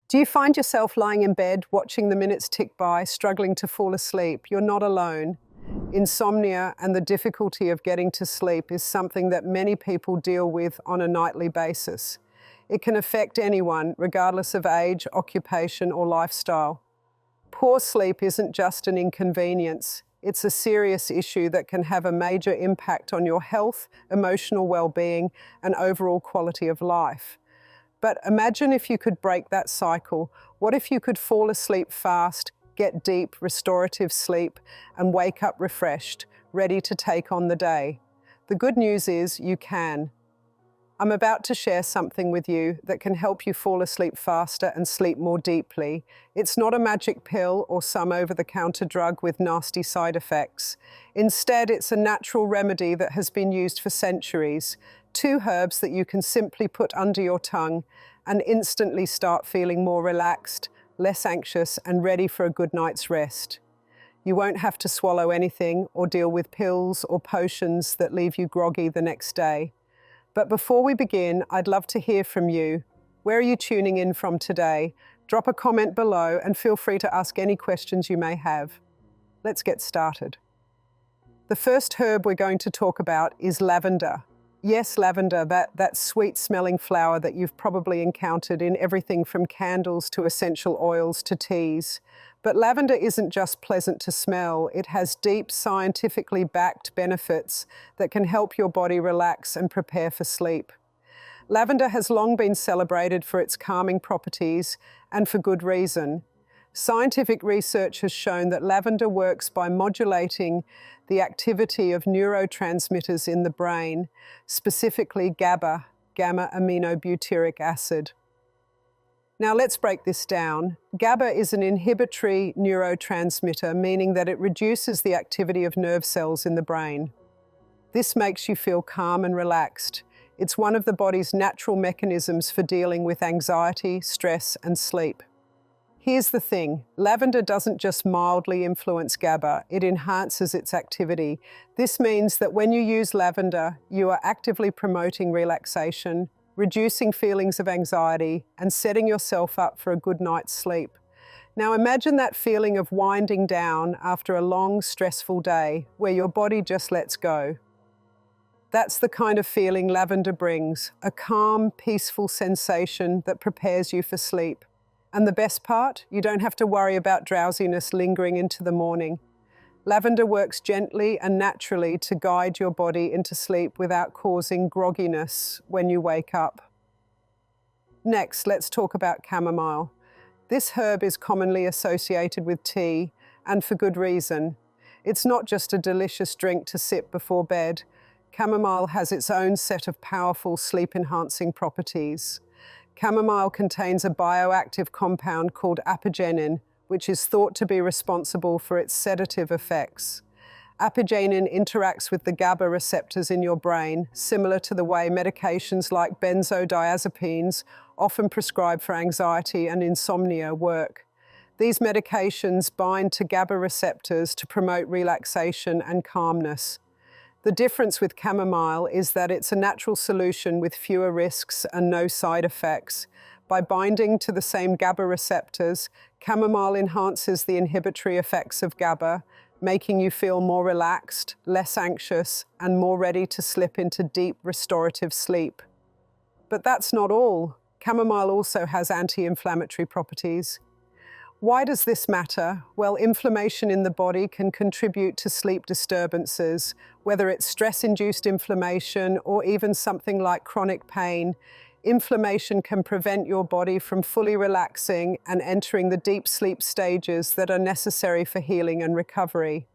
Do you find yourself lying in bed, watching the minutes tick by, struggling to fall asleep? You're not alone. Insomnia and the difficulty of getting to sleep is something that many people deal with on a nightly basis. It can affect anyone, regardless of age, occupation, or lifestyle. Poor sleep isn't just an inconvenience. It's a serious issue that can have a major impact on your health, emotional well-being, and overall quality of life. But imagine if you could break that cycle. What if you could fall asleep fast, get deep, restorative sleep, and wake up refreshed, ready to take on the day? The good news is you can. I'm about to share something with you that can help you fall asleep faster and sleep more deeply. It's not a magic pill or some over-the-counter drug with nasty side effects. Instead, it's a natural remedy that has been used for centuries. 2 herbs that you can simply put under your tongue and instantly start feeling more relaxed, less anxious, and ready for a good night's rest. You won't have to swallow anything or deal with pills or potions that leave you groggy the next day. But before we begin, I'd love to hear from you. Where are you tuning in from today? Drop a comment below and feel free to ask any questions you may have. Let's get started. The first herb we're going to talk about is lavender. Yes, lavender, that sweet-smelling flower that you've probably encountered in everything from candles to essential oils to teas. But lavender isn't just pleasant to smell. It has deep, scientifically backed benefits that can help your body relax and prepare for sleep. Lavender has long been celebrated for its calming properties, and for good reason. Scientific research has shown that lavender works by modulating the activity of neurotransmitters in the brain, specifically GABA, gamma-aminobutyric acid. Now let's break this down. GABA is an inhibitory neurotransmitter, meaning that it reduces the activity of nerve cells in the brain. This makes you feel calm and relaxed. It's one of the body's natural mechanisms for dealing with anxiety, stress, and sleep. Here's the thing, lavender doesn't just mildly influence GABA, it enhances its activity. This means that when you use lavender, you are actively promoting relaxation, reducing feelings of anxiety, and setting yourself up for a good night's sleep. Now imagine that feeling of winding down after a long, stressful day, where your body just lets go. That's the kind of feeling lavender brings, a calm, peaceful sensation that prepares you for sleep. And the best part? You don't have to worry about drowsiness lingering into the morning. Lavender works gently and naturally to guide your body into sleep without causing grogginess when you wake up. Next, let's talk about chamomile. This herb is commonly associated with tea, and for good reason. It's not just a delicious drink to sip before bed. Chamomile has its own set of powerful sleep-enhancing properties. Chamomile contains a bioactive compound called apigenin, which is thought to be responsible for its sedative effects. Apigenin interacts with the GABA receptors in your brain, similar to the way medications like benzodiazepines, often prescribed for anxiety and insomnia, work. These medications bind to GABA receptors to promote relaxation and calmness. The difference with chamomile is that it's a natural solution with fewer risks and no side effects. By binding to the same GABA receptors, chamomile enhances the inhibitory effects of GABA, making you feel more relaxed, less anxious, and more ready to slip into deep restorative sleep. But that's not all. Chamomile also has anti-inflammatory properties. Why does this matter? Well, inflammation in the body can contribute to sleep disturbances, whether it's stress-induced inflammation or even something like chronic pain. Inflammation can prevent your body from fully relaxing and entering the deep sleep stages that are necessary for healing and recovery.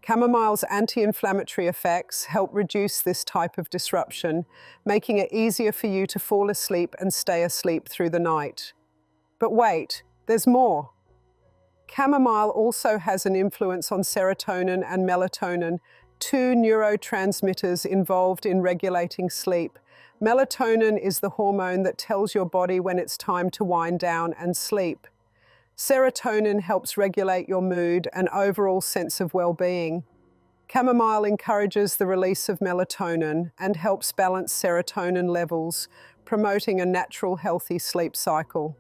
Chamomile's anti-inflammatory effects help reduce this type of disruption, making it easier for you to fall asleep and stay asleep through the night. But wait, there's more. Chamomile also has an influence on serotonin and melatonin, 2 neurotransmitters involved in regulating sleep. Melatonin is the hormone that tells your body when it's time to wind down and sleep. Serotonin helps regulate your mood and overall sense of well-being. Chamomile encourages the release of melatonin and helps balance serotonin levels, promoting a natural, healthy sleep cycle.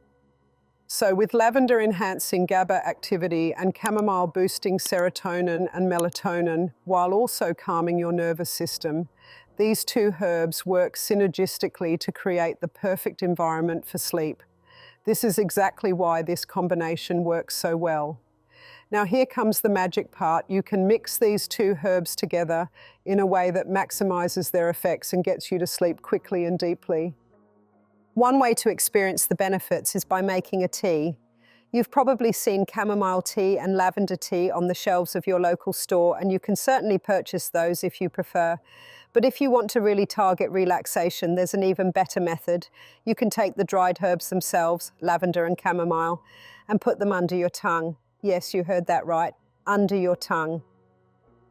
So with lavender enhancing GABA activity and chamomile boosting serotonin and melatonin while also calming your nervous system, these two herbs work synergistically to create the perfect environment for sleep. This is exactly why this combination works so well. Now here comes the magic part. You can mix these two herbs together in a way that maximizes their effects and gets you to sleep quickly and deeply. One way to experience the benefits is by making a tea. You've probably seen chamomile tea and lavender tea on the shelves of your local store, and you can certainly purchase those if you prefer. But if you want to really target relaxation, there's an even better method. You can take the dried herbs themselves, lavender and chamomile, and put them under your tongue. Yes, you heard that right, under your tongue.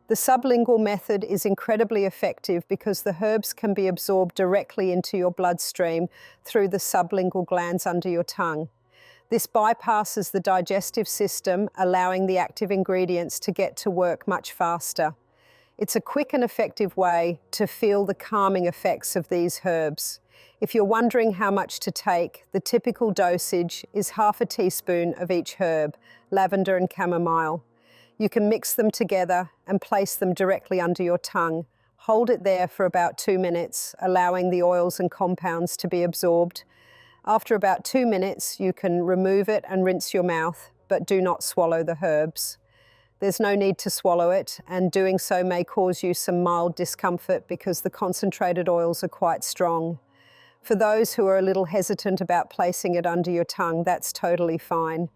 The sublingual method is incredibly effective because the herbs can be absorbed directly into your bloodstream through the sublingual glands under your tongue. This bypasses the digestive system, allowing the active ingredients to get to work much faster. It's a quick and effective way to feel the calming effects of these herbs. If you're wondering how much to take, the typical dosage is half a teaspoon of each herb, lavender and chamomile. You can mix them together and place them directly under your tongue. Hold it there for about 2 minutes, allowing the oils and compounds to be absorbed. After about 2 minutes, you can remove it and rinse your mouth, but do not swallow the herbs. There's no need to swallow it, and doing so may cause you some mild discomfort because the concentrated oils are quite strong. For those who are a little hesitant about placing it under your tongue, that's totally fine.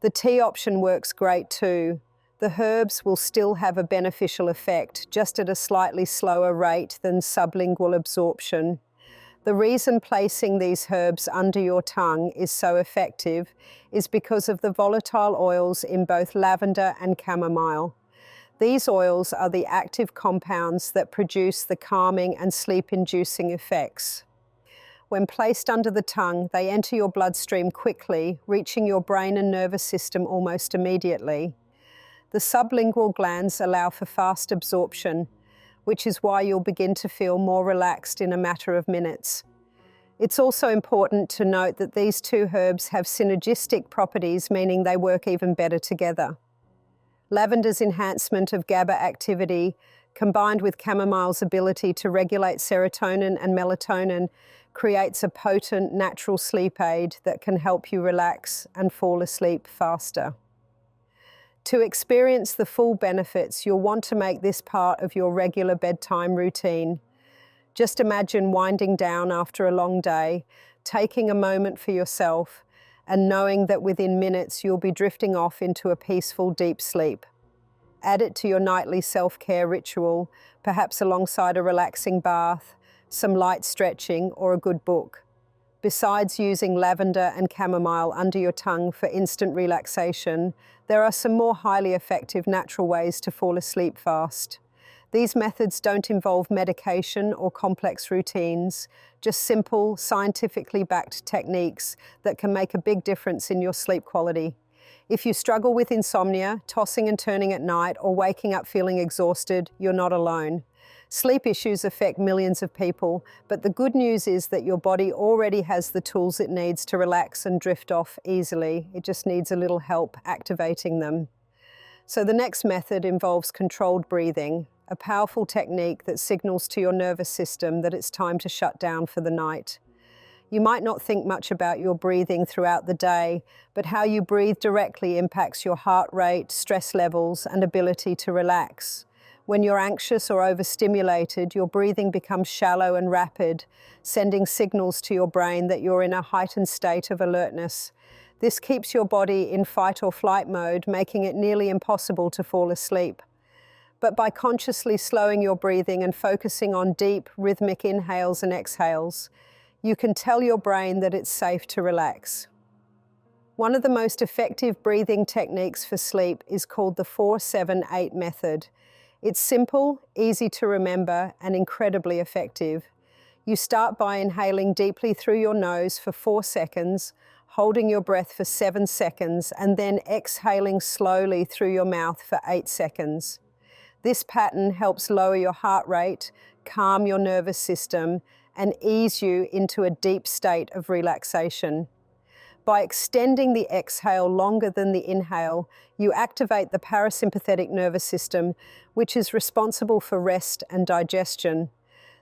The tea option works great too. The herbs will still have a beneficial effect, just at a slightly slower rate than sublingual absorption. The reason placing these herbs under your tongue is so effective is because of the volatile oils in both lavender and chamomile. These oils are the active compounds that produce the calming and sleep-inducing effects. When placed under the tongue, they enter your bloodstream quickly, reaching your brain and nervous system almost immediately. The sublingual glands allow for fast absorption, which is why you'll begin to feel more relaxed in a matter of minutes. It's also important to note that these two herbs have synergistic properties, meaning they work even better together. Lavender's enhancement of GABA activity, combined with chamomile's ability to regulate serotonin and melatonin, creates a potent natural sleep aid that can help you relax and fall asleep faster. To experience the full benefits, you'll want to make this part of your regular bedtime routine. Just imagine winding down after a long day, taking a moment for yourself, and knowing that within minutes you'll be drifting off into a peaceful, deep sleep. Add it to your nightly self-care ritual, perhaps alongside a relaxing bath, some light stretching, or a good book. Besides using lavender and chamomile under your tongue for instant relaxation, there are some more highly effective natural ways to fall asleep fast. These methods don't involve medication or complex routines, just simple, scientifically backed techniques that can make a big difference in your sleep quality. If you struggle with insomnia, tossing and turning at night, or waking up feeling exhausted, you're not alone. Sleep issues affect millions of people, but the good news is that your body already has the tools it needs to relax and drift off easily. It just needs a little help activating them. So the next method involves controlled breathing, a powerful technique that signals to your nervous system that it's time to shut down for the night. You might not think much about your breathing throughout the day, but how you breathe directly impacts your heart rate, stress levels, and ability to relax. When you're anxious or overstimulated, your breathing becomes shallow and rapid, sending signals to your brain that you're in a heightened state of alertness. This keeps your body in fight or flight mode, making it nearly impossible to fall asleep. But by consciously slowing your breathing and focusing on deep, rhythmic inhales and exhales, you can tell your brain that it's safe to relax. One of the most effective breathing techniques for sleep is called the 4-7-8 method. It's simple, easy to remember, and incredibly effective. You start by inhaling deeply through your nose for 4 seconds, holding your breath for 7 seconds, and then exhaling slowly through your mouth for 8 seconds. This pattern helps lower your heart rate, calm your nervous system, and ease you into a deep state of relaxation. By extending the exhale longer than the inhale, you activate the parasympathetic nervous system, which is responsible for rest and digestion.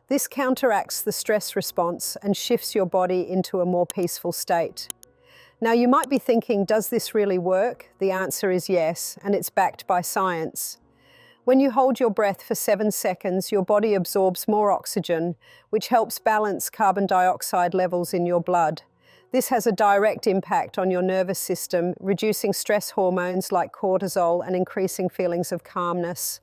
This counteracts the stress response and shifts your body into a more peaceful state. Now, you might be thinking, does this really work? The answer is yes, and it's backed by science. When you hold your breath for 7 seconds, your body absorbs more oxygen, which helps balance carbon dioxide levels in your blood. This has a direct impact on your nervous system, reducing stress hormones like cortisol and increasing feelings of calmness.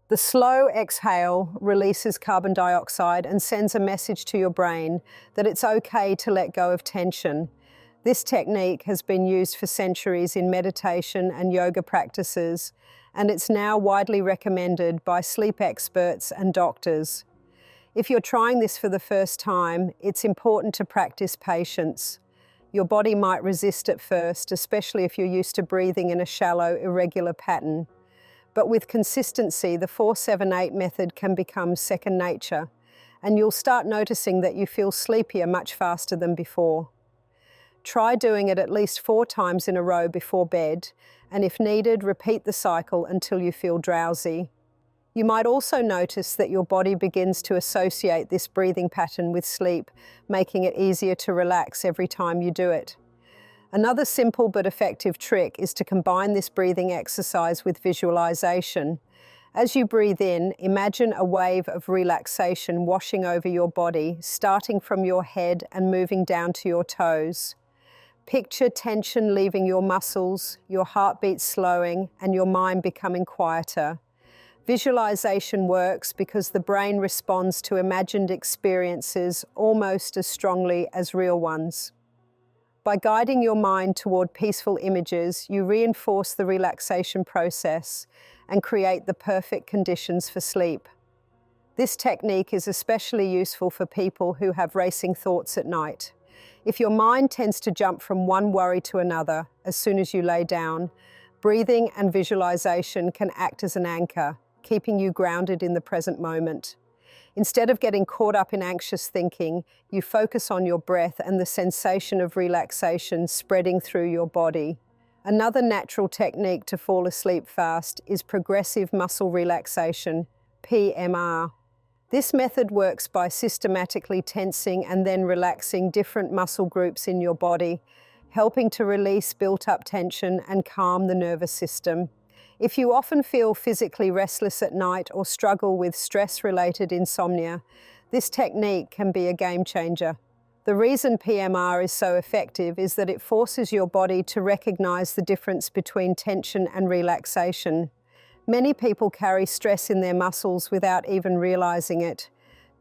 The slow exhale releases carbon dioxide and sends a message to your brain that it's okay to let go of tension. This technique has been used for centuries in meditation and yoga practices, and it's now widely recommended by sleep experts and doctors. If you're trying this for the first time, it's important to practice patience. Your body might resist at first, especially if you're used to breathing in a shallow, irregular pattern. But with consistency, the 4-7-8 method can become second nature, and you'll start noticing that you feel sleepier much faster than before. Try doing it at least 4 times in a row before bed, and if needed, repeat the cycle until you feel drowsy. You might also notice that your body begins to associate this breathing pattern with sleep, making it easier to relax every time you do it. Another simple but effective trick is to combine this breathing exercise with visualization. As you breathe in, imagine a wave of relaxation washing over your body, starting from your head and moving down to your toes. Picture tension leaving your muscles, your heartbeat slowing, and your mind becoming quieter. Visualization works because the brain responds to imagined experiences almost as strongly as real ones. By guiding your mind toward peaceful images, you reinforce the relaxation process and create the perfect conditions for sleep. This technique is especially useful for people who have racing thoughts at night. If your mind tends to jump from one worry to another as soon as you lay down, breathing and visualization can act as an anchor, keeping you grounded in the present moment. Instead of getting caught up in anxious thinking, you focus on your breath and the sensation of relaxation spreading through your body. Another natural technique to fall asleep fast is progressive muscle relaxation, PMR. This method works by systematically tensing and then relaxing different muscle groups in your body, helping to release built-up tension and calm the nervous system. If you often feel physically restless at night or struggle with stress-related insomnia, this technique can be a game changer. The reason PMR is so effective is that it forces your body to recognize the difference between tension and relaxation. Many people carry stress in their muscles without even realizing it.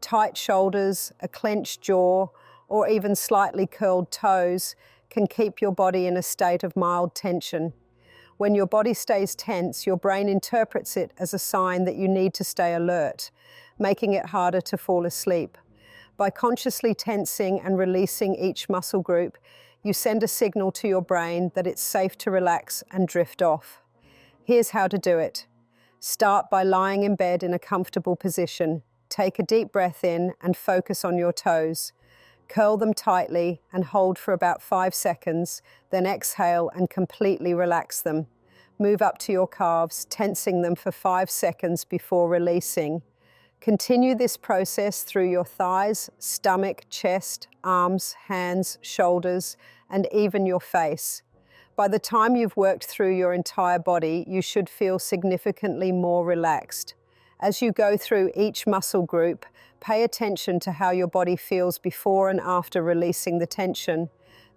Tight shoulders, a clenched jaw, or even slightly curled toes can keep your body in a state of mild tension. When your body stays tense, your brain interprets it as a sign that you need to stay alert, making it harder to fall asleep. By consciously tensing and releasing each muscle group, you send a signal to your brain that it's safe to relax and drift off. Here's how to do it. Start by lying in bed in a comfortable position. Take a deep breath in and focus on your toes. Curl them tightly and hold for about 5 seconds, then exhale and completely relax them. Move up to your calves, tensing them for 5 seconds before releasing. Continue this process through your thighs, stomach, chest, arms, hands, shoulders, and even your face. By the time you've worked through your entire body, you should feel significantly more relaxed. As you go through each muscle group, pay attention to how your body feels before and after releasing the tension.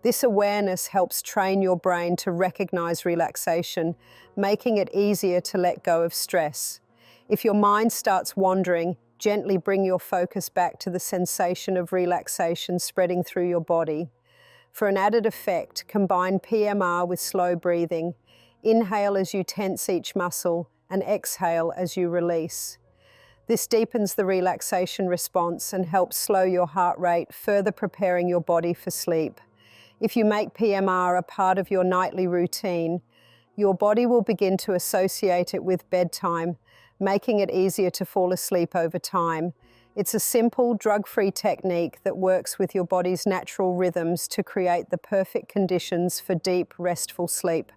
This awareness helps train your brain to recognize relaxation, making it easier to let go of stress. If your mind starts wandering, gently bring your focus back to the sensation of relaxation spreading through your body. For an added effect, combine PMR with slow breathing. Inhale as you tense each muscle and exhale as you release. This deepens the relaxation response and helps slow your heart rate, further preparing your body for sleep. If you make PMR a part of your nightly routine, your body will begin to associate it with bedtime, making it easier to fall asleep over time. It's a simple, drug-free technique that works with your body's natural rhythms to create the perfect conditions for deep, restful sleep.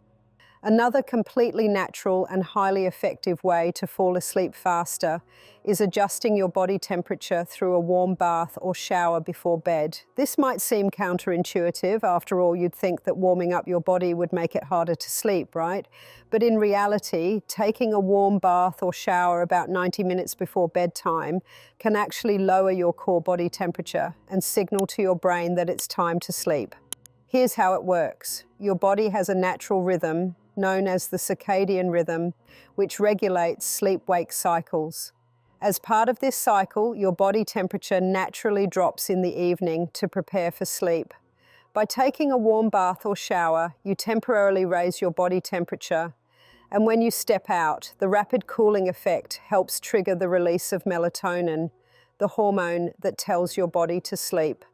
Another completely natural and highly effective way to fall asleep faster is adjusting your body temperature through a warm bath or shower before bed. This might seem counterintuitive. After all, you'd think that warming up your body would make it harder to sleep, right? But in reality, taking a warm bath or shower about 90 minutes before bedtime can actually lower your core body temperature and signal to your brain that it's time to sleep. Here's how it works. Your body has a natural rhythm known as the circadian rhythm, which regulates sleep-wake cycles. As part of this cycle, your body temperature naturally drops in the evening to prepare for sleep. By taking a warm bath or shower, you temporarily raise your body temperature, and when you step out, the rapid cooling effect helps trigger the release of melatonin, the hormone that tells your body to sleep.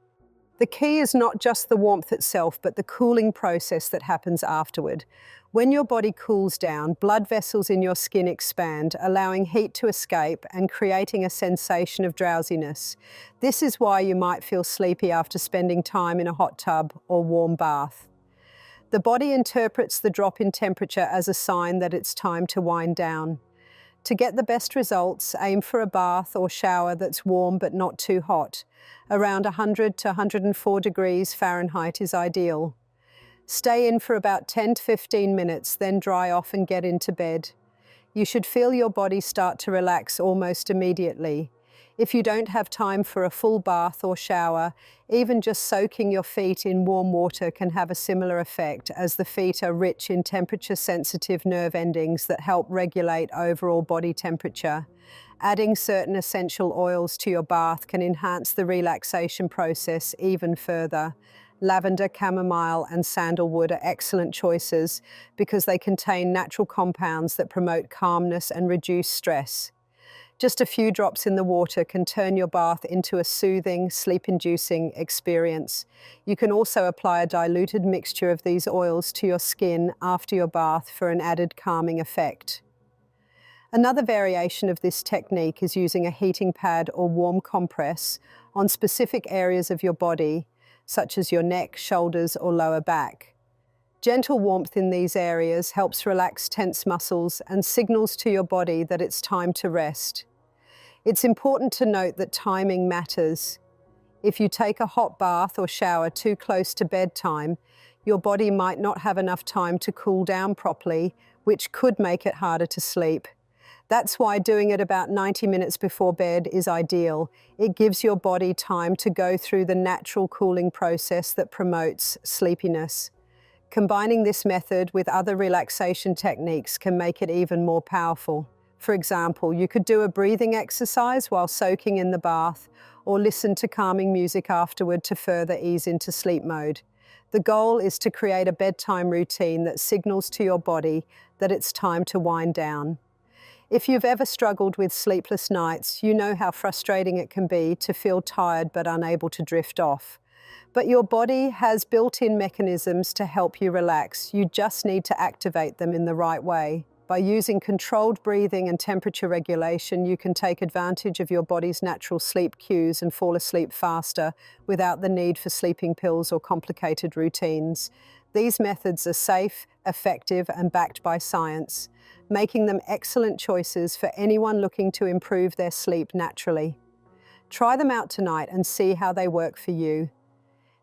The key is not just the warmth itself, but the cooling process that happens afterward. When your body cools down, blood vessels in your skin expand, allowing heat to escape and creating a sensation of drowsiness. This is why you might feel sleepy after spending time in a hot tub or warm bath. The body interprets the drop in temperature as a sign that it's time to wind down. To get the best results, aim for a bath or shower that's warm but not too hot. Around 100 to 104 degrees Fahrenheit is ideal. Stay in for about 10 to 15 minutes, then dry off and get into bed. You should feel your body start to relax almost immediately. If you don't have time for a full bath or shower, even just soaking your feet in warm water can have a similar effect, as the feet are rich in temperature-sensitive nerve endings that help regulate overall body temperature. Adding certain essential oils to your bath can enhance the relaxation process even further. Lavender, chamomile, and sandalwood are excellent choices because they contain natural compounds that promote calmness and reduce stress. Just a few drops in the water can turn your bath into a soothing, sleep-inducing experience. You can also apply a diluted mixture of these oils to your skin after your bath for an added calming effect. Another variation of this technique is using a heating pad or warm compress on specific areas of your body, such as your neck, shoulders, or lower back. Gentle warmth in these areas helps relax tense muscles and signals to your body that it's time to rest. It's important to note that timing matters. If you take a hot bath or shower too close to bedtime, your body might not have enough time to cool down properly, which could make it harder to sleep. That's why doing it about 90 minutes before bed is ideal. It gives your body time to go through the natural cooling process that promotes sleepiness. Combining this method with other relaxation techniques can make it even more powerful. For example, you could do a breathing exercise while soaking in the bath, or listen to calming music afterward to further ease into sleep mode. The goal is to create a bedtime routine that signals to your body that it's time to wind down. If you've ever struggled with sleepless nights, you know how frustrating it can be to feel tired but unable to drift off. But your body has built-in mechanisms to help you relax. You just need to activate them in the right way. By using controlled breathing and temperature regulation, you can take advantage of your body's natural sleep cues and fall asleep faster without the need for sleeping pills or complicated routines. These methods are safe, effective, and backed by science, making them excellent choices for anyone looking to improve their sleep naturally. Try them out tonight and see how they work for you.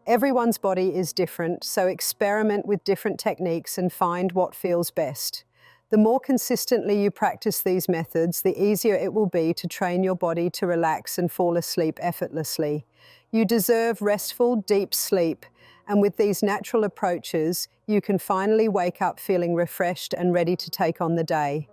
Everyone's body is different, so experiment with different techniques and find what feels best. The more consistently you practice these methods, the easier it will be to train your body to relax and fall asleep effortlessly. You deserve restful, deep sleep, and with these natural approaches, you can finally wake up feeling refreshed and ready to take on the day.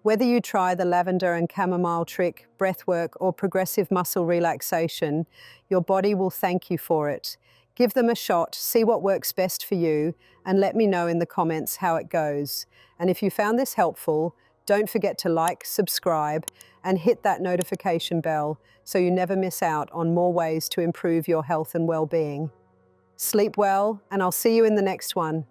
Whether you try the lavender and chamomile trick, breathwork, or progressive muscle relaxation, your body will thank you for it. Give them a shot, see what works best for you, and let me know in the comments how it goes. And if you found this helpful, don't forget to like, subscribe, and hit that notification bell so you never miss out on more ways to improve your health and well-being. Sleep well, and I'll see you in the next one.